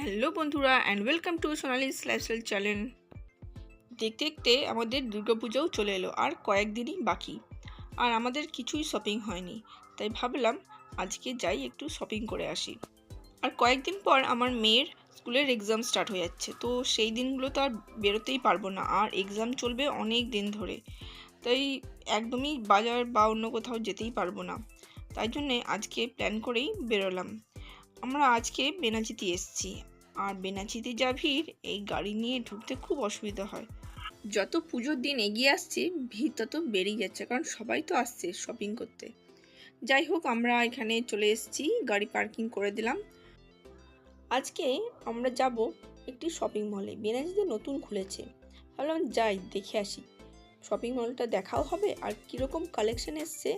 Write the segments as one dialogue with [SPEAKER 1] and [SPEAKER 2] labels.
[SPEAKER 1] Hello বন্ধুরা and welcome to Sonali's lifestyle channel. দেখতে দেখতে আমাদের দুর্গাপুজোও চলে এলো, আর কয়েকদিনই বাকি, আর আমাদের কিছুই শপিং হয়নি। তাই ভাবলাম আজকে যাই একটু শপিং করে আসি। আর কয়েকদিন পর আমার মেয়ের স্কুলের এক্সাম স্টার্ট হয়ে যাচ্ছে, তো সেই দিনগুলো তো আর বেরোতেই পারবো না, আর এক্সাম চলবে অনেক দিন ধরে। তাই একদমই বাজার বা অন্য কোথাও যেতেই পারবো না। তাই জন্যে আজকে প্ল্যান করেই বেরোলাম। আমরা আজকে বেনাচিতি এসেছি, আর বেনাচিতি যা ভিড়, এই গাড়ি নিয়ে ঢুকতে খুব অসুবিধা হয়। যত পুজোর দিন এগিয়ে আসছে ভিড় তত বেড়েই যাচ্ছে, কারণ সবাই তো আসছে শপিং করতে। যাই হোক, আমরা এখানে চলে এসেছি, গাড়ি পার্কিং করে দিলাম। আজকে আমরা যাব একটি শপিং মলে, বেনাচিতে নতুন খুলেছে। ভাবলাম যাই দেখে আসি, শপিং মলটা দেখাও হবে আর কীরকম কালেকশন এসছে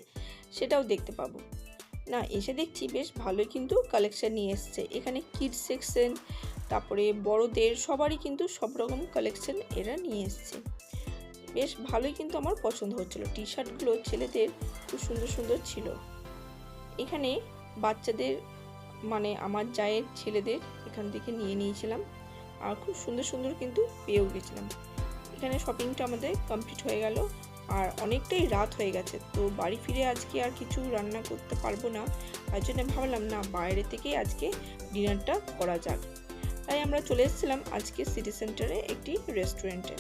[SPEAKER 1] সেটাও দেখতে পাবো। না, এসে দেখছি বেশ ভালোই কিন্তু কালেকশন নিয়ে এসছে। এখানে কিডস সেকশন, তারপরে বড়দের সবারই কিন্তু সব রকম কালেকশন এরা নিয়ে এসছে। বেশ ভালোই কিন্তু আমার পছন্দ হচ্ছিল। টি শার্টগুলো ছেলেদের খুব সুন্দর সুন্দর ছিল। এখানে বাচ্চাদের মানে আমার জায়ের ছেলেদের এখান থেকে নিয়ে নিয়েছিলাম, আর খুব সুন্দর সুন্দর কিন্তু পেয়েও গেছিলাম। এখানে শপিংটা আমাদের কমপ্লিট হয়ে গেল, আর অনেকটাই রাত হয়ে গেছে। তো বাড়ি ফিরে আজকে আর কিছু রান্না করতে পারবো না, তাই জন্য ভাবলাম না, বাইরে থেকেই আজকে ডিনারটা করা যাক। তাই আমরা চলে এসেছিলাম আজকে সিটি সেন্টারে একটি রেস্টুরেন্টে।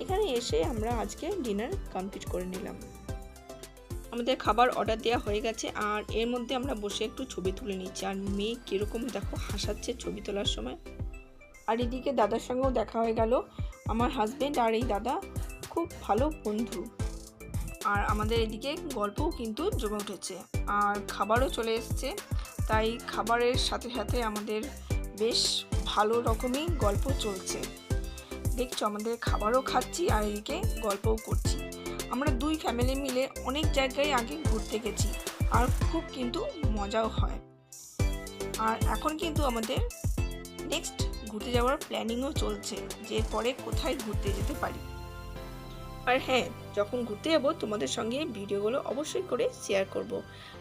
[SPEAKER 1] এখানে এসে আমরা আজকে ডিনার কমপ্লিট করে নিলাম। আমাদের খাবার অর্ডার দেওয়া হয়ে গেছে, আর এর মধ্যে আমরা বসে একটু ছবি তুলে নিচ্ছি। আর মেয়ে কীরকম দেখো হাসাচ্ছে ছবি তোলার সময়। আর এদিকে দাদার সঙ্গেও দেখা হয়ে গেল। আমার হাজবেন্ড আর এই দাদা খুব ভালো বন্ধু। আর আমাদের এদিকে গল্পও কিন্তু জমে উঠেছে, আর খাবারও চলে এসছে। তাই খাবারের সাথে সাথে আমাদের বেশ ভালো রকমই গল্প চলছে। দেখছো, আমাদের খাবারও খাচ্ছি আর এদিকে গল্পও করছি। আমরা দুই ফ্যামিলি মিলে অনেক জায়গায় আগে ঘুরতে গেছি, আর খুব কিন্তু মজাও হয়। আর এখন কিন্তু আমাদের নেক্সট ঘুরতে যাওয়ার প্ল্যানিংও চলছে, যে পরে কোথায় ঘুরতে যেতে পারি। আর হ্যাঁ, যখন ঘুরতে যাবো তোমাদের সঙ্গে ভিডিওগুলো অবশ্যই করে শেয়ার করব,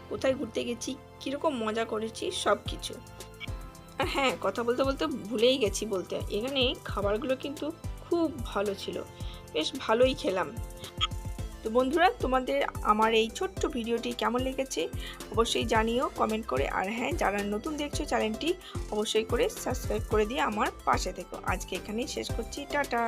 [SPEAKER 1] কোথায় ঘুরতে গেছি, কীরকম মজা করেছি সব কিছু। আর হ্যাঁ, কথা বলতে বলতে ভুলেই গেছি বলতে, এখানে খাবারগুলো কিন্তু খুব ভালো ছিল, বেশ ভালোই খেলাম। তো বন্ধুরা, তোমাদের আমার এই ছোট্ট ভিডিওটি কেমন লেগেছে অবশ্যই জানিও কমেন্ট করে। আর হ্যাঁ, যারা নতুন দেখছো চ্যানেলটি অবশ্যই করে সাবস্ক্রাইব করে দিয়ে আমার পাশে থেকো। আজকে এখানেই শেষ করছি, টাটা।